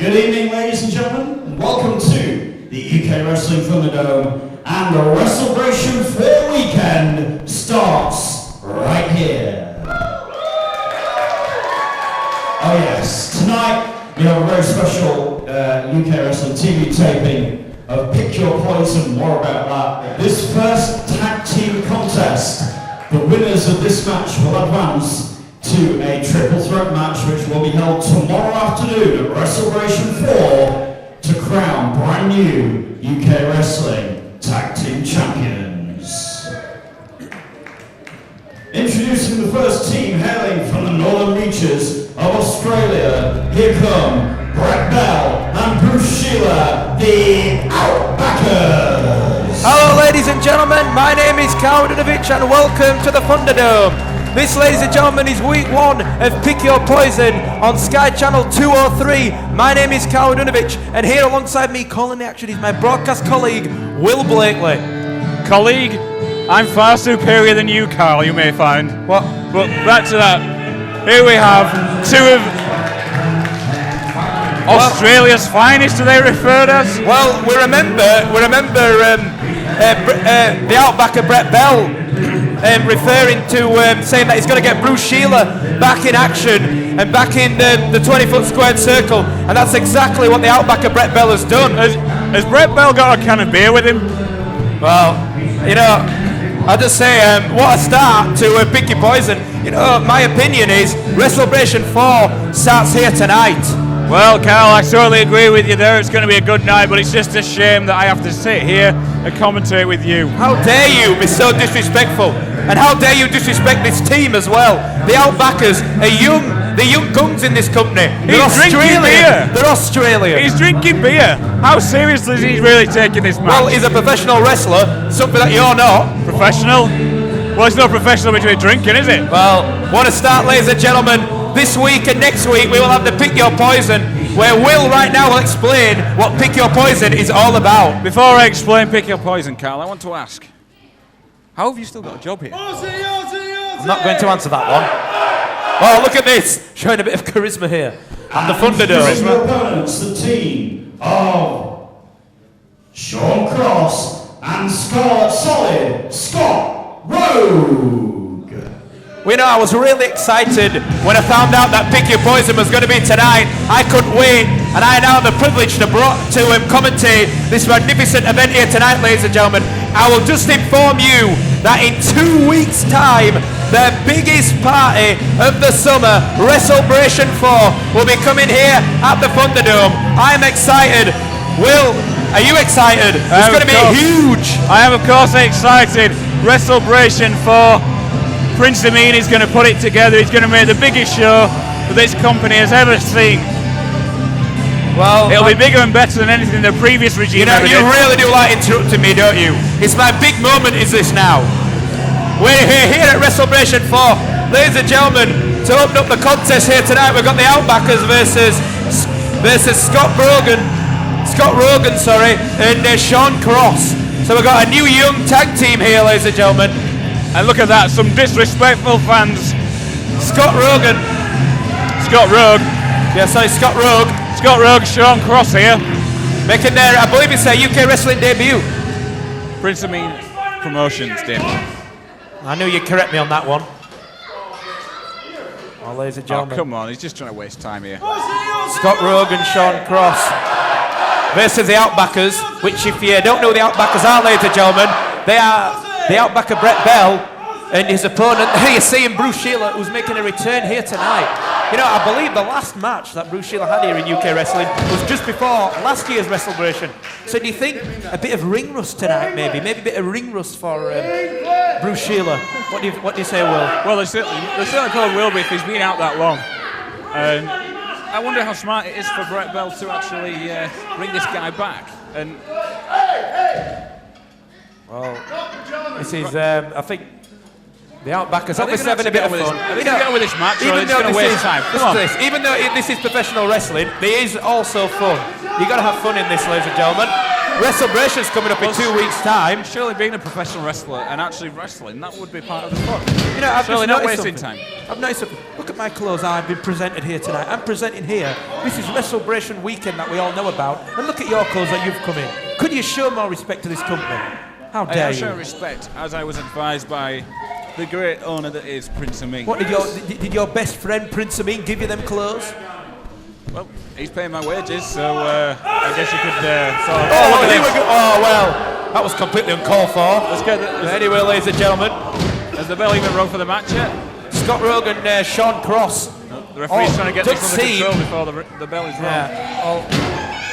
Good evening, ladies and gentlemen, and welcome to the UK Wrestling Thunderdome, and the WrestleBration 4 weekend starts right here. Oh yes, tonight we have a very special UK Wrestling TV taping of Pick Your Poison. More about that. This first tag team contest, the winners of this match will advance to a triple threat match which will be held tomorrow afternoon at WrestleBration 4 to crown brand new UK Wrestling Tag Team Champions. Introducing the first team hailing from the northern reaches of Australia, here come Brett Bell and Bruce Sheila, the Outbackers. Hello ladies and gentlemen, my name is Carl Dunovich and welcome to the Thunderdome. This, ladies and gentlemen, is week 1 of Pick Your Poison on Sky Channel 203. My name is Carl Dunovich, and here alongside me, calling the action, is my broadcast colleague, Will Blakely. Colleague, I'm far superior than you, Carl, you may find. What? But back to that. Here we have two of Australia's finest, do they refer to us? Well, we remember the Outbacker Brett Bell referring to saying that he's going to get Bruce Sheila back in action and back in the 20-foot squared circle, and that's exactly what the Outbacker Brett Bell has done. Has Brett Bell got a can of beer with him? Well, you know, I'll just say, what a start to Pick Your Poison. You know, my opinion is WrestleBration 4 starts here tonight. Well, Carl, I totally agree with you there. It's going to be a good night, but it's just a shame that I have to sit here and commentate with you. How dare you be so disrespectful? And how dare you disrespect this team as well? The Outbackers are the young guns in this company. He's drinking beer. They're Australian. He's drinking beer. How seriously is he really taking this match? Well, he's a professional wrestler, something that you're not. Professional? Well, it's not professional between drinking, is it? Well, what a start, ladies and gentlemen. This week and next week we will have the Pick Your Poison, where Will right now will explain what Pick Your Poison is all about. Before I explain Pick Your Poison, Carl, I want to ask, how have you still got a job here? I'm not going to answer that one. Oh, look at this, showing a bit of charisma here. And the Thunderdome. Your opponents, the team of Sean Cross and Solid Scott Rowe. You know, I was really excited when I found out that Pick Your Poison was going to be tonight. I couldn't wait, and I now have the privilege to commentate this magnificent event here tonight, ladies and gentlemen. I will just inform you that in 2 weeks' time, the biggest party of the summer, WrestleBration 4, will be coming here at the Thunderdome. I'm excited. Will, are you excited? It's going to be huge. I am, of course, excited. WrestleBration 4. Prince Ameen is going to put it together. He's going to make the biggest show that this company has ever seen. Well, it'll be bigger and better than anything the previous regime ever did. You really do like interrupting me, don't you? It's my big moment, is this now? We're here at WrestleBration 4. Ladies and gentlemen, to open up the contest here tonight, we've got the Outbackers versus Scott Rogan, and Sean Cross. So we've got a new young tag team here, ladies and gentlemen. And look at that, some disrespectful fans. Scott Rogue. Yeah, sorry, Scott Rogue, Sean Cross here. Making their, I believe it's their UK wrestling debut. Prince Ameen Promotions debut. I knew you'd correct me on that one. Oh, ladies and gentlemen. Oh, come on, he's just trying to waste time here. Scott Rogue and Sean Cross versus the Outbackers, which if you don't know who the Outbackers are, ladies and gentlemen, they are the Outbacker Brett Bell and his opponent. Here you see him, Bruce Sheila, who's making a return here tonight. You know, I believe the last match that Bruce Sheila had here in UK Wrestling was just before last year's WrestleBration. So do you think a bit of ring rust tonight, maybe a bit of ring rust for Bruce Sheila? What do you say, Will? Well, they certainly probably will be if he's been out that long. I wonder how smart it is for Brett Bell to actually bring this guy back. And well, this is, I think, the Outbackers obviously having a bit of fun. Are they going to get on with this match, or are they going to waste time? Come on. Even though this is professional wrestling, there is also fun. You've got to have fun in this, ladies and gentlemen. WrestleBration's coming up in 2 weeks' time. Surely being a professional wrestler and actually wrestling, that would be part of the fun. You know, I've surely just not wasting something. time. I've noticed something. Look at my clothes, how I've been presented here tonight. I'm presenting here. This is WrestleBration weekend that we all know about. And look at your clothes that you've come in. Could you show more respect to this company? How dare you? I show respect, as I was advised by the great owner that is Prince Ameen. What did your best friend Prince Ameen give you them clothes? Well, he's paying my wages, so I guess you could sort of... Oh, well, that was completely uncalled for. Let's get anyway, ladies and gentlemen. Has the bell even rung for the match yet? Scott Rogan, Sean Cross. The referee's trying to get this under control before the bell is rung.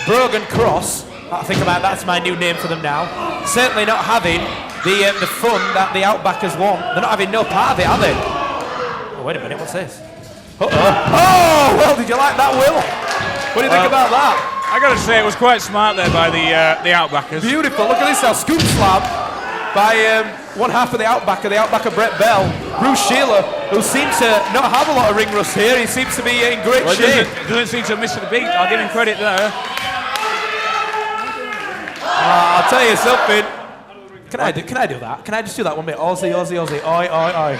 Brogan Cross, I think about that's my new name for them now. Certainly not having the fun that the outbackers want. They're not having no part of it, are they? Oh, wait a minute, what's this? Oh, well, did you like that, Will? What do you think about that? I got to say, it was quite smart there by the outbackers. Beautiful. Look at this now, scoop slam by one half of the outbacker Brett Bell. Bruce Sheila, who seems to not have a lot of ring rust here. He seems to be in great shape. Doesn't seem to have missed the beat. I'll give him credit there. I'll tell you something. Can I do that? Can I just do that one bit? Aussie, Aussie, Aussie. Oi, oi, oi.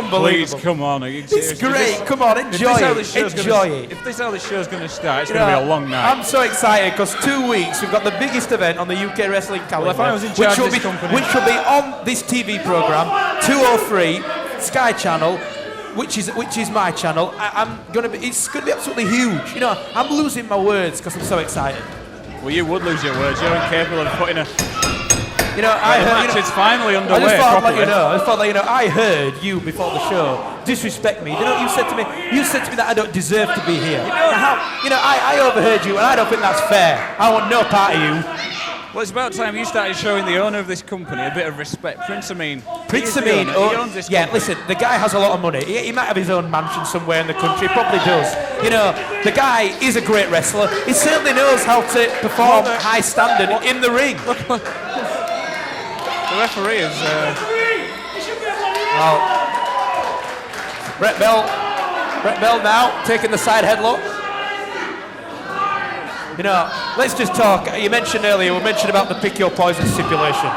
Please, come on. It's great. Come on, enjoy it. Enjoy it. If this is how the show's going to start, it's going to be a long night. I'm so excited because 2 weeks we've got the biggest event on the UK wrestling calendar. Well, if I was in charge of this company, which will be on this TV program, 203 Sky Channel, which is my channel. It's going to be absolutely huge. You know, I'm losing my words because I'm so excited. Well, you would lose your words. You're incapable of putting a. You know, the match is finally underway. I just thought I'd let you know. I heard you before the show disrespect me. You know what you said to me? You said to me that I don't deserve to be here. I overheard you, and I don't think that's fair. I want no part of you. Well, it's about time you started showing the owner of this company a bit of respect. Prince Ameen. Prince Ameen. He owns this company. Listen, the guy has a lot of money. He might have his own mansion somewhere in the country. He probably does. You know, the guy is a great wrestler. He certainly knows how to perform high standard in the ring. The referee is. Brett Bell now taking the side headlock. You know, let's just talk. You mentioned earlier, we mentioned about the pick your poison stipulation.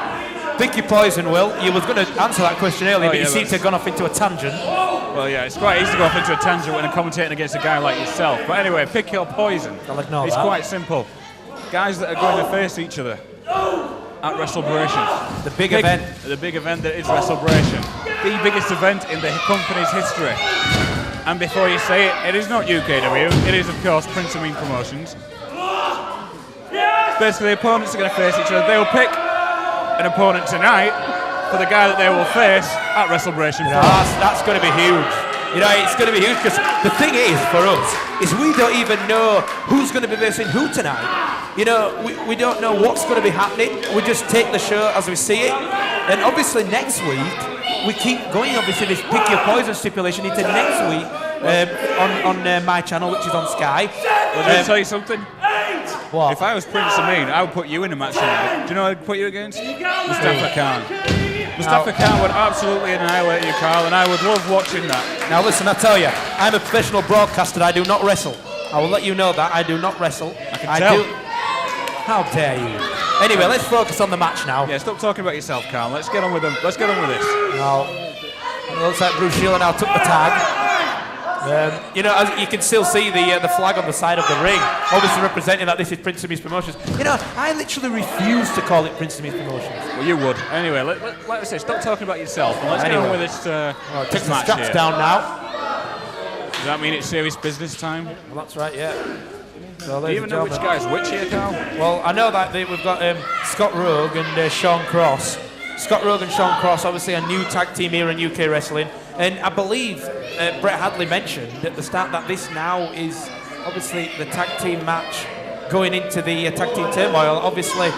Pick your poison, Will. You was going to answer that question earlier, but you seem to have gone off into a tangent. Well, yeah, it's quite easy to go off into a tangent when I'm commentating against a guy like yourself. But anyway, pick your poison. It's quite simple. Guys that are going to face each other at WrestleBration. The big event. The big event that is WrestleBration. The biggest event in the company's history. And before you say it, it is not UKW. It is, of course, Prince Ameen Promotions. Basically, the opponents are going to face each other. They will pick an opponent tonight for the guy that they will face at WrestleBration. That's going to be huge. You know, it's going to be huge because the thing is, for us, is we don't even know who's going to be facing who tonight. You know, we don't know what's going to be happening. We just take the show as we see it. And obviously next week, we keep going, obviously, this pick your poison stipulation into next week on my channel, which is on Sky. Well, let me tell you something. What? If I was Prince Ameen, I would put you in a match tonight. Do you know who I'd put you against? Mustafa Khan. Mustafa Khan would absolutely annihilate you, Carl, and I would love watching that. Now listen, I tell you, I'm a professional broadcaster. I do not wrestle. I will let you know that I do not wrestle. I can tell. How dare you? Anyway, let's focus on the match now. Yeah, stop talking about yourself, Carl. Let's get on with them. Let's get on with this. Now, it looks like Bruce Sheila now took the tag. You know, as you can still see the flag on the side of the ring, obviously representing that this is Prince Ameen's Promotions. You know, I literally refuse to call it Prince Ameen's Promotions. Well, you would. Anyway, like I say, stop talking about yourself and let's get on with this, take the straps down now. Does that mean it's serious business time? Well, that's right, yeah. So, do you even know which guy's which here, Carl? Well, I know that we've got Scott Rogue and Sean Cross. Scott Rogue and Sean Cross, obviously a new tag team here in UK wrestling. And I believe Brett Hadley mentioned at the start that this now is obviously the tag team match going into the tag team turmoil. Obviously,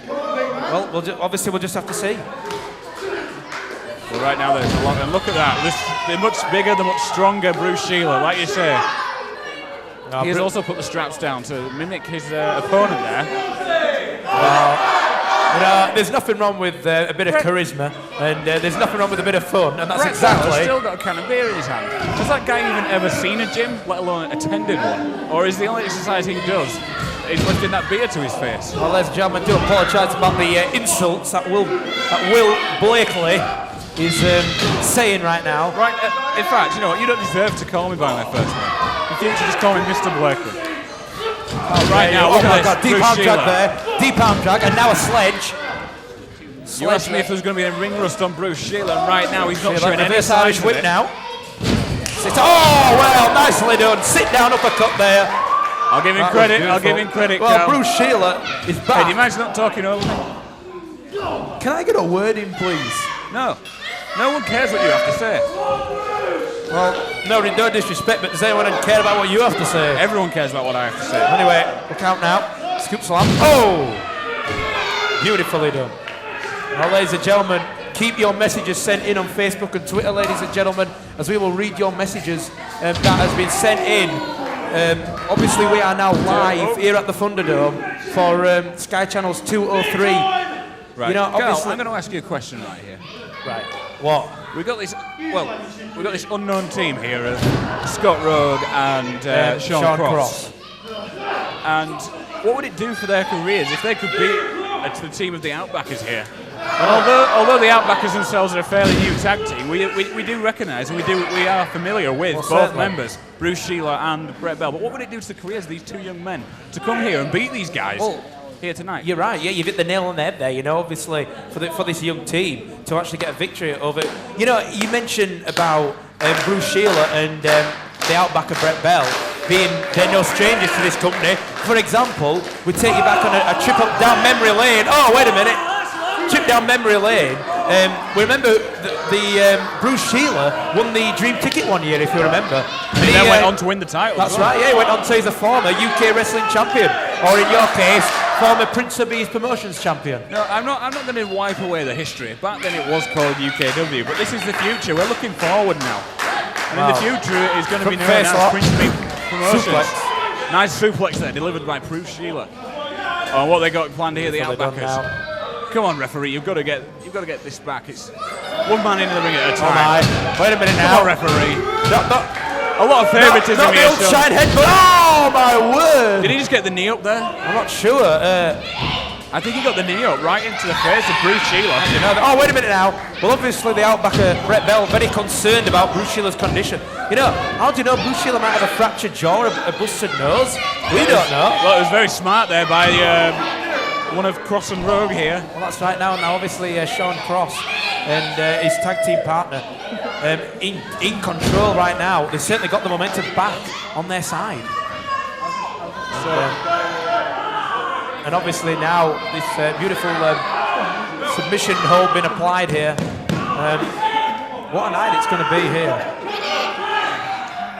well, we'll just have to see. Well, right now there's a lot, and look at that. The much bigger, the much stronger Bruce Sheila, like you say. He has also put the straps down to mimic his opponent there. You know, there's nothing wrong with a bit of charisma, and there's nothing wrong with a bit of fun, and that's exactly. He's still got a can of beer in his hand. Has that guy even ever seen a gym, let alone attended one? Or is the only exercise he does is lifting that beer to his face? Well, ladies and gentlemen, I do apologise about the insults that Will Blakely is saying right now. Right, in fact, you know what? You don't deserve to call me by my first name. In future, just call me Mr. Blakely. Right now, look at this. Deep arm drag there. Deep arm drag, and now a sledge. You asked me if there's going to be a ring rust on Bruce Sheila, and right now he's not showing any reverse signs Irish of whip it. now. Oh, well, nicely done. Sit down uppercut there. I'll give him credit. I'll give him credit. Well, Cal. Bruce Sheila is back. Hey, do you mind not talking over me? Can I get a word in, please? No. No one cares what you have to say. Well, no disrespect, but does anyone care about what you have to say? Everyone cares about what I have to say. Anyway, look out now. Scoop slam. Oh! Beautifully done. Now, ladies and gentlemen, keep your messages sent in on Facebook and Twitter, ladies and gentlemen, as we will read your messages that has been sent in. Obviously, we are now live here at the Thunderdome for Sky Channel's 203. Right. You know, obviously, I'm going to ask you a question right here. Right. What? We've got this unknown team here of Scott Rogue and Sean Cross. And what would it do for their careers if they could beat the team of the Outbackers here? And although the Outbackers themselves are a fairly new tag team, we do recognise and we are familiar with both members, Bruce Sheila and Brett Bell. But what would it do to the careers of these two young men to come here and beat these guys here tonight? You're right. Yeah, you've hit the nail on the head there. You know, obviously for this young team to actually get a victory over. You know, you mentioned about Bruce Sheila and the Outbacker Brett Bell they're no strangers to this company. For example, we take you back on a trip up down memory lane. Oh, wait a minute. Trip down memory lane. We remember the Bruce Sheila won the Dream Ticket one year, if you remember. And he then went on to win the title. That's right, yeah, he went on to he's a former UK wrestling champion, or in your case, former Prince of Bees Promotions champion. No, I'm not going to wipe away the history. Back then it was called UKW, but this is the future. We're looking forward now. And in the future it is going to be known as Prince of Bees Promotions. Suplex. Nice suplex there, delivered by Bruce Sheila. On what they got planned here, the Outbackers. Come on, referee, you've got to get this back. It's one man into the ring at a time. Wait a minute now. Come on, referee. A lot of favouritism not here. Not the old shine head, but oh my word! Did he just get the knee up there? I'm not sure. I think he got the knee up right into the face of Bruce Sheila. Oh, wait a minute now. Well, obviously the Outbacker Brett Bell very concerned about Bruce Sheila's condition. You know, how do you know Bruce Sheila might have a fractured jaw or a busted nose? We don't know. Well, it was very smart there by one of Cross and Rogue here. Well, that's right now. Now, obviously, Sean Cross and his tag team partner in control right now. They've certainly got the momentum back on their side. And obviously now this beautiful submission hold been applied here. What a night it's going to be here.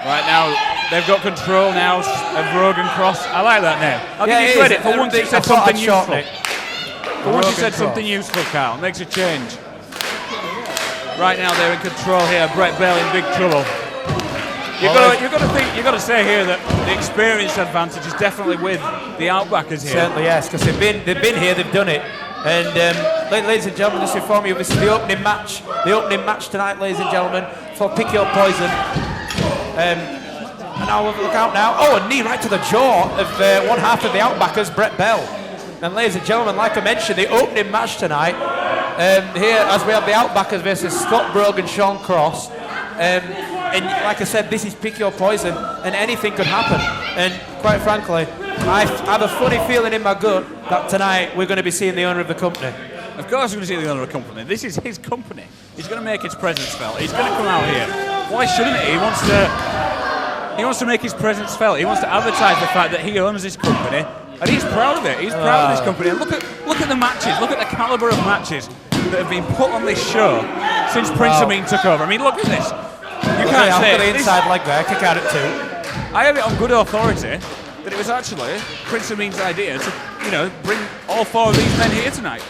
Right now, they've got control now of Rogue and Cross. I like that name. I'll give you credit for once you said something useful. For once you said something useful, Carl. Makes a change. Right now they're in control here. Brett Bell in big trouble. You've got to say here that the experience advantage is definitely with the Outbackers here. Certainly, yes, because they've been here, they've done it. And ladies and gentlemen, just to inform you, this is the opening match tonight, ladies and gentlemen, for Pick Your Poison. And now we'll look out now. Oh, a knee right to the jaw of one half of the Outbackers, Brett Bell. And ladies and gentlemen, like I mentioned, the opening match tonight, here as we have the Outbackers versus Scott Brogue and Sean Cross. And like I said, this is Pick Your Poison, and anything could happen. And quite frankly, I have a funny feeling in my gut that tonight we're going to be seeing the owner of the company. Of course we're going to see the owner of the company. This is his company. He's going to make his presence felt. He's going to come out here. Why shouldn't he? He wants to make his presence felt. He wants to advertise the fact that he owns this company, and he's proud of it. He's proud of this company. And look at the matches. Look at the caliber of matches that have been put on this show since Prince Ameen took over. I mean, look at this. You can't say the inside leg there. Kick out at 2. I have it on good authority that it was actually Prince Ameen's idea to, bring all 4 of these men here tonight.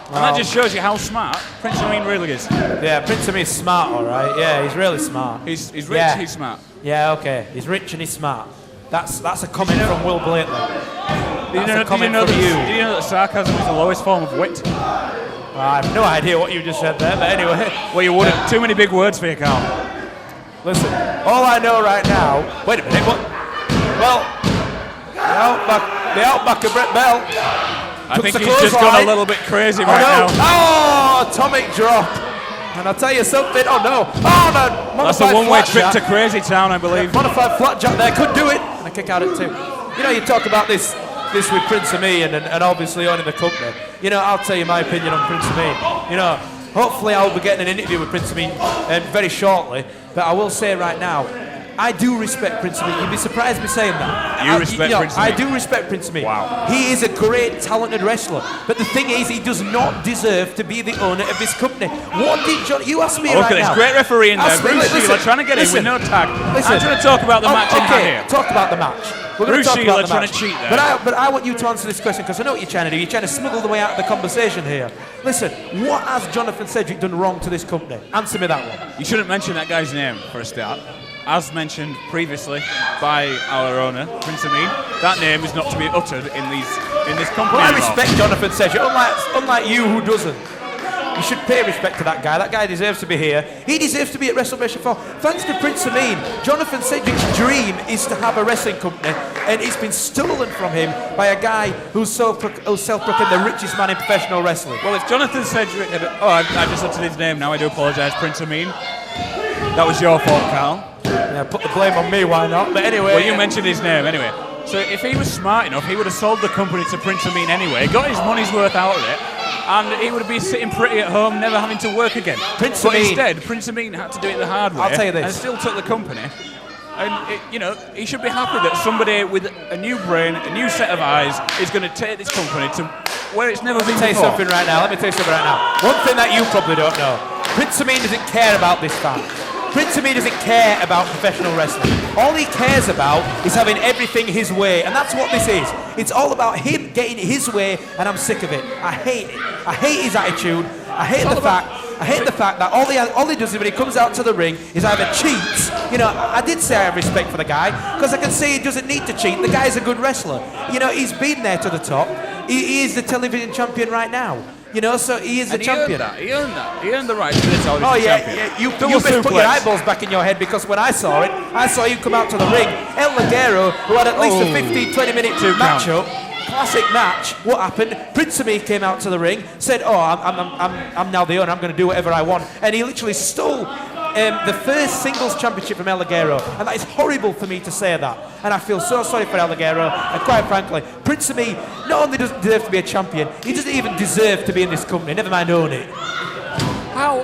And that just shows you how smart Prince Ameen really is. Yeah, Prince Ameen's smart, all right. Yeah, he's really smart. He's rich, he's smart. Yeah, okay. He's rich and he's smart. That's a comment from Will Blakely. Did you know that sarcasm is the lowest form of wit? I have no idea what you just said there, but anyway. Well, you wouldn't. Too many big words for you, Carl. Listen, all I know right now... Wait a minute, what? Well, the Outbacker Brett Bell... I think he's just gone a little bit crazy right now. Oh, atomic drop. And I'll tell you something. Oh no! Oh no! That's a one-way trip to Crazy Town, I believe. Modified flapjack there could do it. And a kick out at 2. You know, you talk about this with Prince Ameen and obviously owning the company. You know, I'll tell you my opinion on Prince Ameen. You know, hopefully I'll be getting an interview with Prince Ameen very shortly. But I will say right now, I do respect Prince Ameen. You'd be surprised me saying that. You respect Prince Ameen? I do respect Prince Ameen. Wow. He is a great, talented wrestler. But the thing is, he does not deserve to be the owner of this company. What did John... You asked me Look at this great referee in there. Bruce Sheila trying to get in with no tag. I'm trying to talk about the match in here. Talk about the match. Bruce Sheila trying to cheat there. But I want you to answer this question because I know what you're trying to do. You're trying to smuggle the way out of the conversation here. Listen, what has Jonathan Cedric done wrong to this company? Answer me that one. You shouldn't mention that guy's name for a start. As mentioned previously by our owner, Prince Ameen, that name is not to be uttered in this company. Well, I respect Jonathan Cedric, unlike you who doesn't. You should pay respect to that guy. That guy deserves to be here. He deserves to be at WrestleMania 4. Thanks to Prince Ameen, Jonathan Cedric's dream is to have a wrestling company, and it's been stolen from him by a guy who's self-proclaimed the richest man in professional wrestling. Well, if Jonathan Cedric... I just uttered his name now. I do apologise, Prince Ameen. That was your fault, Carl. Yeah, put the blame on me, why not? But anyway... Well, you mentioned his name anyway. So if he was smart enough, he would have sold the company to Prince Ameen anyway, got his money's worth out of it, and he would have been sitting pretty at home, never having to work again. But instead, Prince Ameen had to do it the hard way. I'll tell you this. And still took the company. And, he should be happy that somebody with a new brain, a new set of eyes, is going to take this company to where it's never been before. Let me tell you something right now. One thing that you probably don't know. Prince Ameen doesn't care about this fan. Prince Ameen doesn't care about professional wrestling. All he cares about is having everything his way, and that's what this is. It's all about him getting his way, and I'm sick of it. I hate it. I hate his attitude. I hate the fact that all he does when he comes out to the ring is either cheats. You know, I did say I have respect for the guy because I can see he doesn't need to cheat. The guy's a good wrestler. You know, he's been there to the top. He is the television champion right now. You know, so he is the champion. He earned that. He earned the right to be the television champion. You best put your eyeballs back in your head because when I saw it, I saw you come out to the ring. El Ligero, who had at least a 15-20 minute matchup, classic match. What happened? Prince Ameen came out to the ring, said, I'm now the owner, I'm going to do whatever I want. And he literally stole the first singles championship from El Ligero. And that is horrible for me to say that. And I feel so sorry for El Ligero. And quite frankly, Prince Ameen not only doesn't deserve to be a champion, he doesn't even deserve to be in this company, never mind own it. How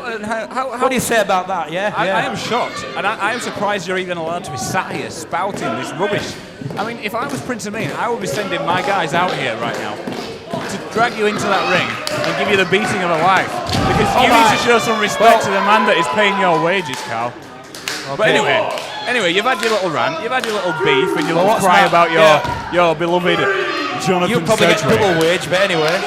what do you say about that, yeah? I am shocked, and I am surprised you're even allowed to be sat here spouting this rubbish. I mean, if I was Prince Ameen, I would be sending my guys out here right now to drag you into that ring and give you the beating of a life. Because you need to show some respect to the man that is paying your wages, Carl. Okay. But anyway, you've had your little rant, you've had your little beef, and your little cry about your beloved Jonathan You'll probably Cedric. get double wage, but anyway.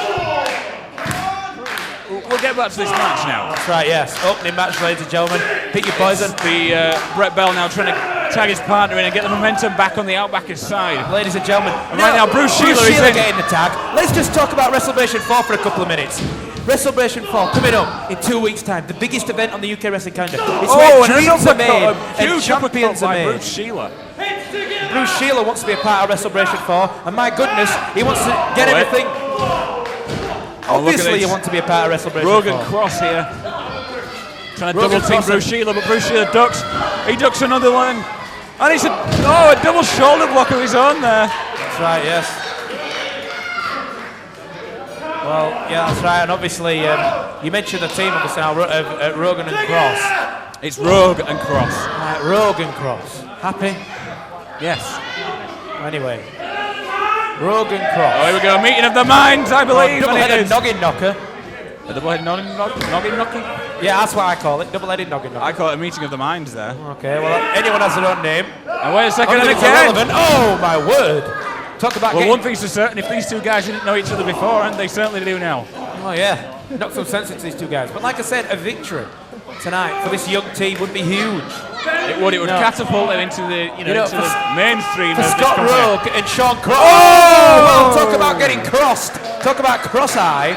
We'll get back to this match now. That's right, yes. Opening match, ladies and gentlemen. Pick your poison. The Brett Bell now trying to tag his partner in and get the momentum back on the outbackers side. Ladies and gentlemen. And right now, Bruce Sheila is in. Getting the tag. Let's just talk about WrestleMania 4 for a couple of minutes. WrestleMania 4 coming up in 2 weeks' time. The biggest event on the UK wrestling calendar. It's where dreams are made and champions are made. Bruce Sheila. Bruce Sheila wants to be a part of WrestleMania 4, and my goodness, he wants to get everything. Obviously, you want to be a part of WrestleMania 4. Rogan Cross here. Trying to double team Bruce Sheila, but Bruce Sheila ducks. He ducks another one. And it's a double shoulder block of his own there. That's right, yes. Well, yeah, that's right. And obviously, you mentioned the team obviously now, Rogan and Cross. It's Rogue and Cross. Right, Rogue and Cross. Happy? Yes. Anyway. Rogue and Cross. Oh, here we go. Meeting of the minds, I believe. Double-headed noggin knocker. A double-headed noggin knocker? Yeah, that's what I call it. Double-headed noggin knocker. I call it a meeting of the minds there. Okay, well, anyone has their own name. And wait a second, and again. Irrelevant. Oh, my word. Talk about one thing's for certain, if these two guys didn't know each other before, and they certainly do now. Oh, yeah. Knock some sense into these two guys. But like I said, a victory tonight for this young team would be huge. It would catapult them into the into the mainstream for of Scott this Rogue and Sean Cross. Oh! Well, talk about getting crossed. Talk about cross-eye.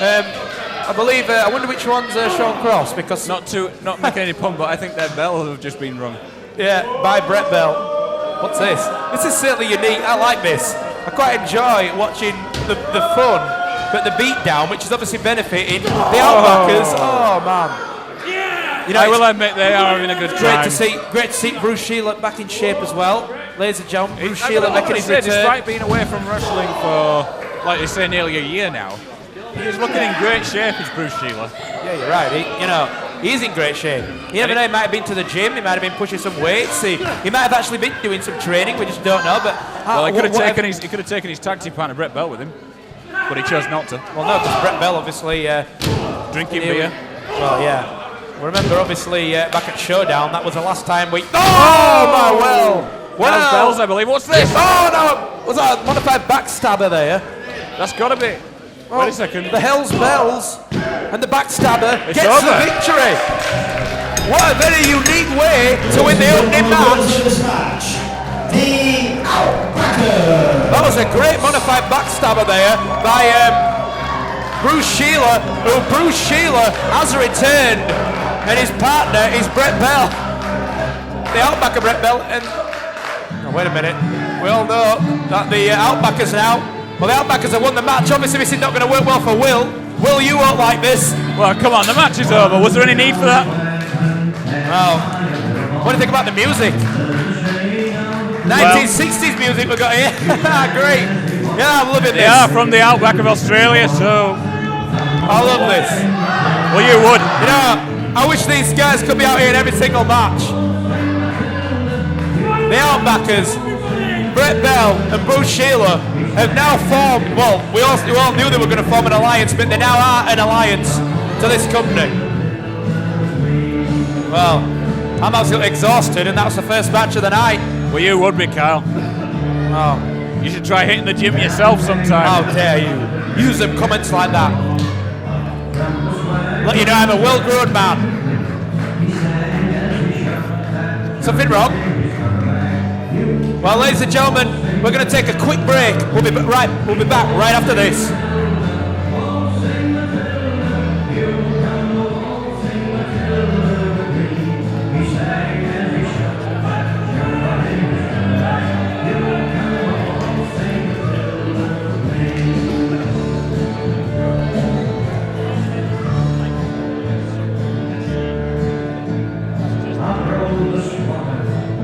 I believe. I wonder which one's Sean Cross because not making any pun, but I think their bell have just been rung. Yeah, by Brett Bell. What's this? This is certainly unique. I like this. I quite enjoy watching the fun, but the beatdown, which is obviously benefiting the outbackers. Oh man. You know, I will admit they are having a good time. Great to see Bruce Sheila back in shape as well. Ladies and gentlemen, Bruce Sheila making his return. Despite being away from wrestling for, like they say, nearly a year now, he's looking in great shape as Bruce Sheila. Yeah, you're right. He's in great shape. You never know, he might have been to the gym, he might have been pushing some weights, he might have actually been doing some training, we just don't know. But well, he could have taken his tag team partner Brett Bell with him, but he chose not to. Well, no, because Brett Bell obviously drinking beer. Well, yeah. Remember, obviously, back at Showdown, that was the last time we... Oh, my well! That was Bells, I believe. What's this? Oh, no! Was that a modified backstabber there? That's got to be. Oh, wait a second. The Hell's Bells and the backstabber It's gets over. the victory. What a very unique way to win the opening match. The Outbackers. That was a great modified backstabber there by Bruce Sheila, who Bruce Sheila has returned, and his partner is Brett Bell. The Outbacker Brett Bell, and oh, wait a minute, we all know that the Outbackers now, well, the Outbackers have won the match. Obviously this is not going to work well for Will. Will, you won't like this. Well, come on, the match is over. Was there any need for that? Well, what do you think about the music? 1960s music we got here. Great. Yeah, I'm loving this. They are from the outback of Australia, so I love this. well, you would. You know, I wish these guys could be out here in every single match. The Outbackers, Brett Bell and Bruce Sheila have now formed, well, we all knew they were going to form an alliance, but they now are an alliance to this company. Well, I'm absolutely exhausted, and that's the first match of the night. Well, you would be, Kyle. Oh, You should try hitting the gym yourself sometime. how dare you use them comments like that. Let you know I'm a well-grown man. Something wrong? Well, ladies and gentlemen, we're going to take a quick break. We'll be back right after this.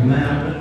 Man.